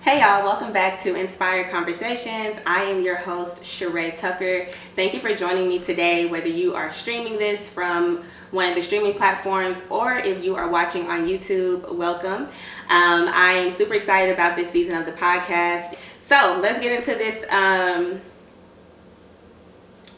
Hey y'all, welcome back to Inspired Conversations. I am your host, Charae Tucker. Thank you for joining me today, whether you are streaming this from one of the streaming platforms or if you are watching on YouTube, welcome. I am super excited about this season of the podcast. So let's get into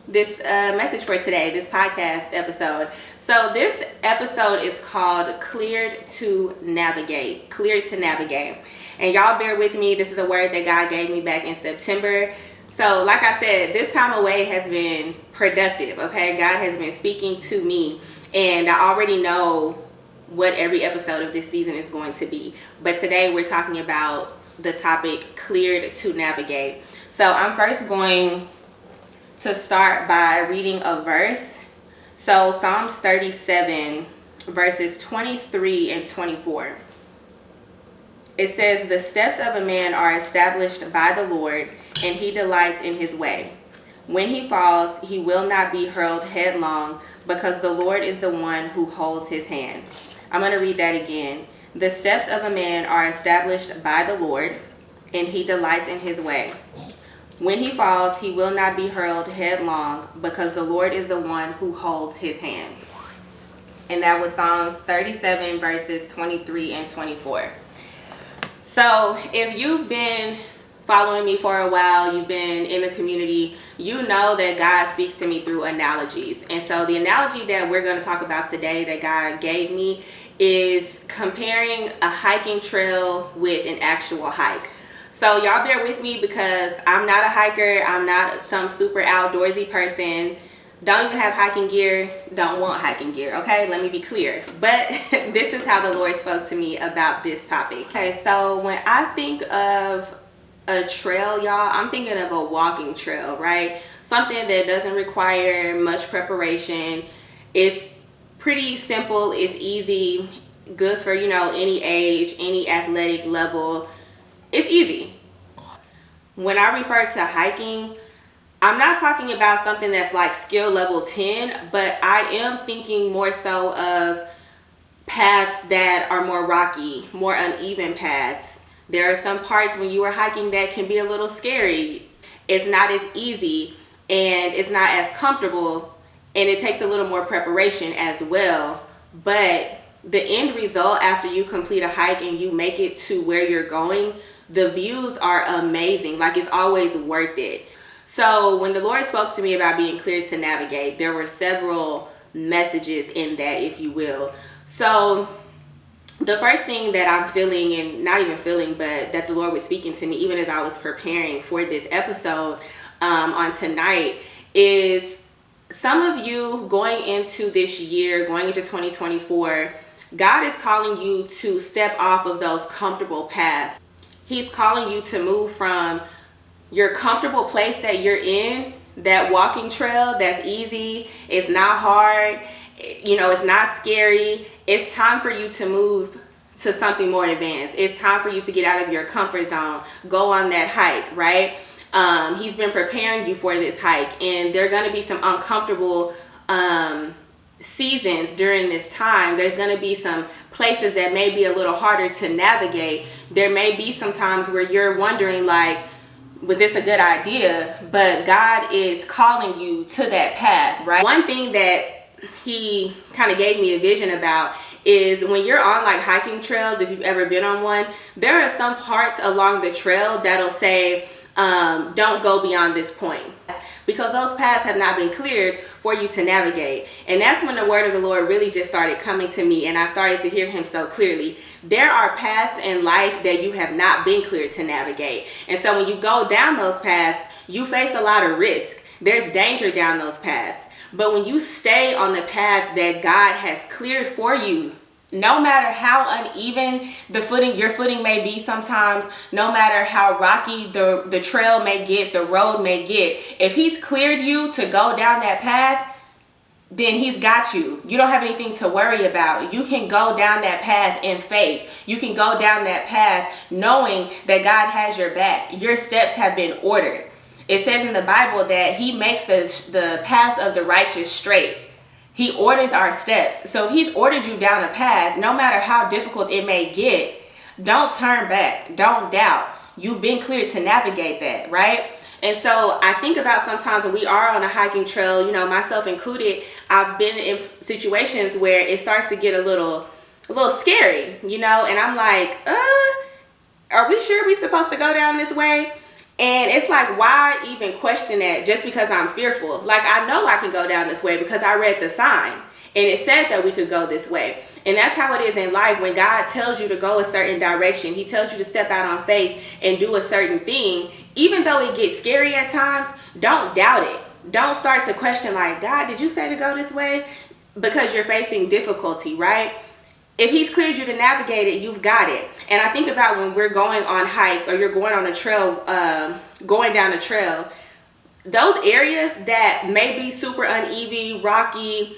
this message for today, this podcast episode. So this episode is called Cleared to Navigate. Cleared to Navigate. And y'all bear with me, this is a word that God gave me back in September. So like I said, this time away has been productive, okay? God has been speaking to me, and I already know what every episode of this season is going to be. But today we're talking about the topic Cleared to Navigate. So I'm first going to start by reading a verse. So Psalms 37 verses 23 and 24. It says, "The steps of a man are established by the Lord, and he delights in his way. When he falls, he will not be hurled headlong, because the Lord is the one who holds his hand." I'm going to read that again. "The steps of a man are established by the Lord, and he delights in his way. When he falls, he will not be hurled headlong, because the Lord is the one who holds his hand." And that was Psalms 37 verses 23 and 24. So if you've been following me for a while, you've been in the community, you know that God speaks to me through analogies. And so the analogy that we're going to talk about today that God gave me is comparing a hiking trail with an actual hike. So y'all bear with me because I'm not a hiker. I'm not some super outdoorsy person. Don't even have hiking gear, don't want hiking gear, okay? Let me be clear. But this is how the Lord spoke to me about this topic. Okay, so when I think of a trail, y'all, I'm thinking of a walking trail, right? Something that doesn't require much preparation. It's pretty simple, it's easy, good for, any age, any athletic level. It's easy. When I refer to hiking, I'm not talking about something that's like skill level 10, but I am thinking more so of paths that are more rocky, more uneven paths. There are some parts when you are hiking that can be a little scary. It's not as easy and it's not as comfortable, and it takes a little more preparation as well. But the end result after you complete a hike and you make it to where you're going, the views are amazing. Like, it's always worth it. So when the Lord spoke to me about being cleared to navigate, there were several messages in that, if you will. So the first thing that I'm feeling, and not even feeling, but that the Lord was speaking to me even as I was preparing for this episode on tonight, is some of you going into this year, going into 2024, God is calling you to step off of those comfortable paths. He's calling you to move from your comfortable place that you're in, that walking trail that's easy, it's not hard, it's not scary. It's time for you to move to something more advanced. It's time for you to get out of your comfort zone, go on that hike, right? He's been preparing you for this hike, and there are going to be some uncomfortable seasons during this time. There's going to be some places that may be a little harder to navigate. There may be some times where you're wondering, like, was this a good idea? But God is calling you to that path, right? One thing that he kind of gave me a vision about is when you're on like hiking trails, if you've ever been on one, there are some parts along the trail that'll say, don't go beyond this point, because those paths have not been cleared for you to navigate. And that's when the word of the Lord really just started coming to me, and I started to hear him so clearly. There are paths in life that you have not been cleared to navigate. And so when you go down those paths, you face a lot of risk. There's danger down those paths. But when you stay on the path that God has cleared for you, no matter how uneven your footing may be sometimes, no matter how rocky the trail may get, the road may get, if he's cleared you to go down that path, then he's got you. You don't have anything to worry about. You can go down that path in faith. You can go down that path knowing that God has your back. Your steps have been ordered. It says in the Bible that he makes the paths of the righteous straight. He orders our steps. So if he's ordered you down a path, no matter how difficult it may get, don't turn back. Don't doubt. you've been cleared to navigate that, right? And so I think about sometimes when we are on a hiking trail, you know, myself included, I've been in situations where it starts to get a little scary, you know, and I'm like, are we sure we're supposed to go down this way? And it's like, why even question that just because I'm fearful? Like, I know I can go down this way because I read the sign and it said that we could go this way. And that's how it is in life. When God tells you to go a certain direction, he tells you to step out on faith and do a certain thing, even though it gets scary at times, don't doubt it. Don't start to question like, God, did you say to go this way? Because you're facing difficulty, right? If he's cleared you to navigate it, you've got it. And I think about when we're going on hikes or you're going on a trail, going down a trail, those areas that may be super uneven, rocky,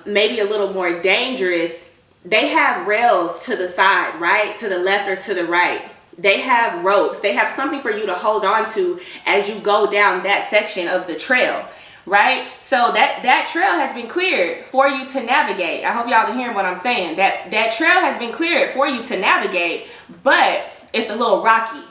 maybe a little more dangerous, they have rails to the side, right? To the left or to the right. They have ropes. They have something for you to hold on to as you go down that section of the trail, right? So that trail has been cleared for you to navigate. I hope y'all are hearing what I'm saying. That trail has been cleared for you to navigate, but it's a little rocky,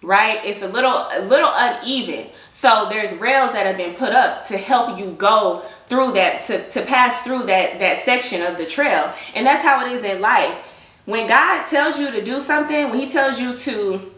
right? It's a little uneven. So there's rails that have been put up to help you go through that, to pass through that section of the trail. And that's how it is in life. When God tells you to do something, when he tells you to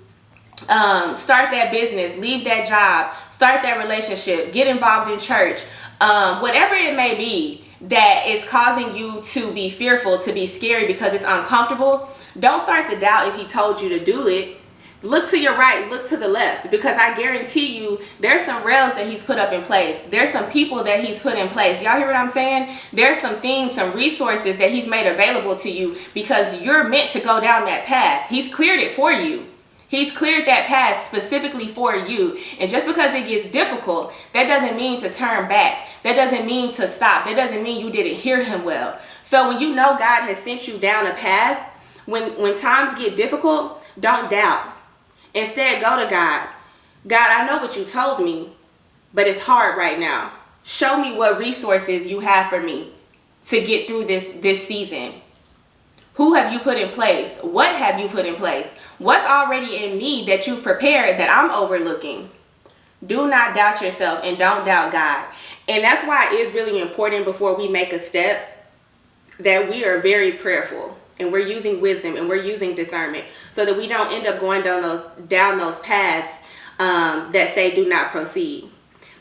start that business, leave that job, start that relationship, get involved in church, whatever it may be that is causing you to be fearful, to be scary because it's uncomfortable, don't start to doubt if he told you to do it. Look to your right, look to the left, because I guarantee you there's some rails that he's put up in place. There's some people that he's put in place. Y'all hear what I'm saying? There's some things, some resources that he's made available to you because you're meant to go down that path. He's cleared it for you. He's cleared that path specifically for you. And just because it gets difficult, that doesn't mean to turn back. That doesn't mean to stop. That doesn't mean you didn't hear him well. So when you know God has sent you down a path, when times get difficult, don't doubt. Instead, go to God. God, I know what you told me, but it's hard right now. Show me what resources you have for me to get through this season. Who have you put in place? What have you put in place? What's already in me that you've prepared that I'm overlooking? Do not doubt yourself and don't doubt God. And that's why it is really important before we make a step that we are very prayerful. And we're using wisdom and we're using discernment so that we don't end up going down those paths that say do not proceed.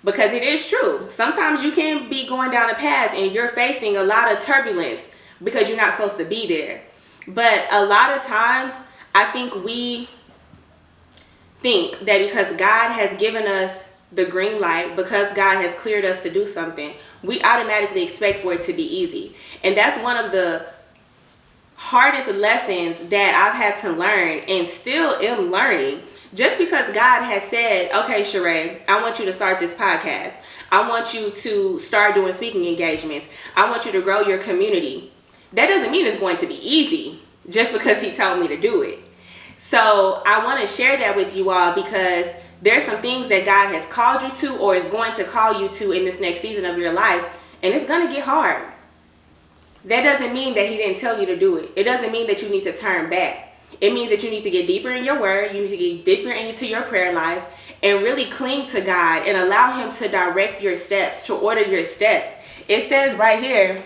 Because it is true. Sometimes you can be going down a path and you're facing a lot of turbulence because you're not supposed to be there. But a lot of times I think we think that because God has given us the green light, because God has cleared us to do something, we automatically expect for it to be easy. And that's one of the hardest lessons that I've had to learn and still am learning. Just because God has said, okay, Charae, I want you to start this podcast. I want you to start doing speaking engagements. I want you to grow your community. That doesn't mean it's going to be easy just because he told me to do it. So I want to share that with you all because there's some things that God has called you to or is going to call you to in this next season of your life, and it's going to get hard. That doesn't mean that he didn't tell you to do it. It doesn't mean that you need to turn back. It means that you need to get deeper in your word. You need to get deeper into your prayer life and really cling to God and allow him to direct your steps, to order your steps. It says right here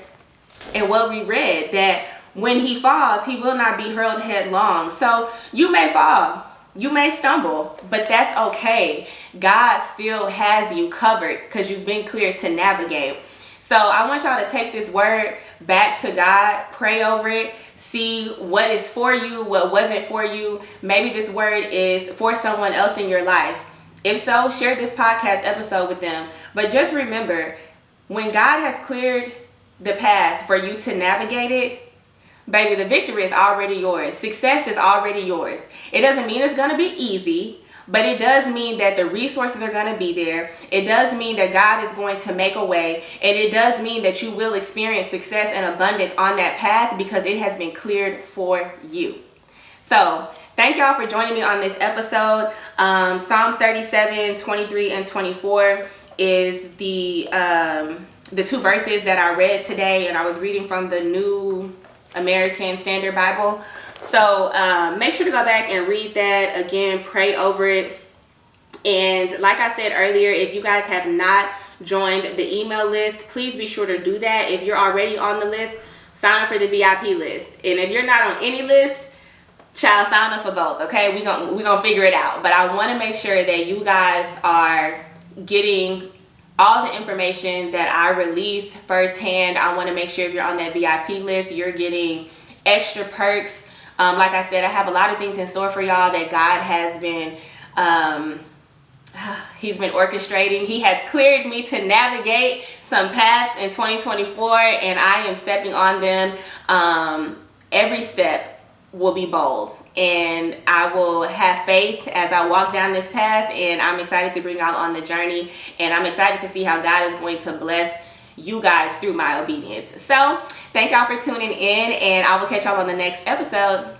in what we read that when he falls, he will not be hurled headlong. So you may fall. You may stumble, but that's okay. God still has you covered because you've been cleared to navigate. So I want y'all to take this word back to God, pray over it, see what is for you, what wasn't for you. Maybe this word is for someone else in your life. If so, share this podcast episode with them. But just remember, when God has cleared the path for you to navigate it, baby, the victory is already yours. Success is already yours. It doesn't mean it's going to be easy, but it does mean that the resources are going to be there. It does mean that God is going to make a way. And it does mean that you will experience success and abundance on that path because it has been cleared for you. So thank y'all for joining me on this episode. Psalms 37, 23, and 24 is the two verses that I read today. And I was reading from the New American Standard Bible. So make sure to go back and read that again, pray over it. And like I said earlier, if you guys have not joined the email list, please be sure to do that. If you're already on the list, sign up for the VIP list. And if you're not on any list, child, sign up for both, okay? We're gonna figure it out. But I want to make sure that you guys are getting all the information that I release firsthand. I want to make sure if you're on that VIP list, you're getting extra perks. Like I said, I have a lot of things in store for y'all that God has been He's been orchestrating. He has cleared me to navigate some paths in 2024, and I am stepping on them. Every step will be bold, and I will have faith as I walk down this path, and I'm excited to bring y'all on the journey, and I'm excited to see how God is going to bless you guys through my obedience. So thank y'all for tuning in, and I will catch y'all on the next episode.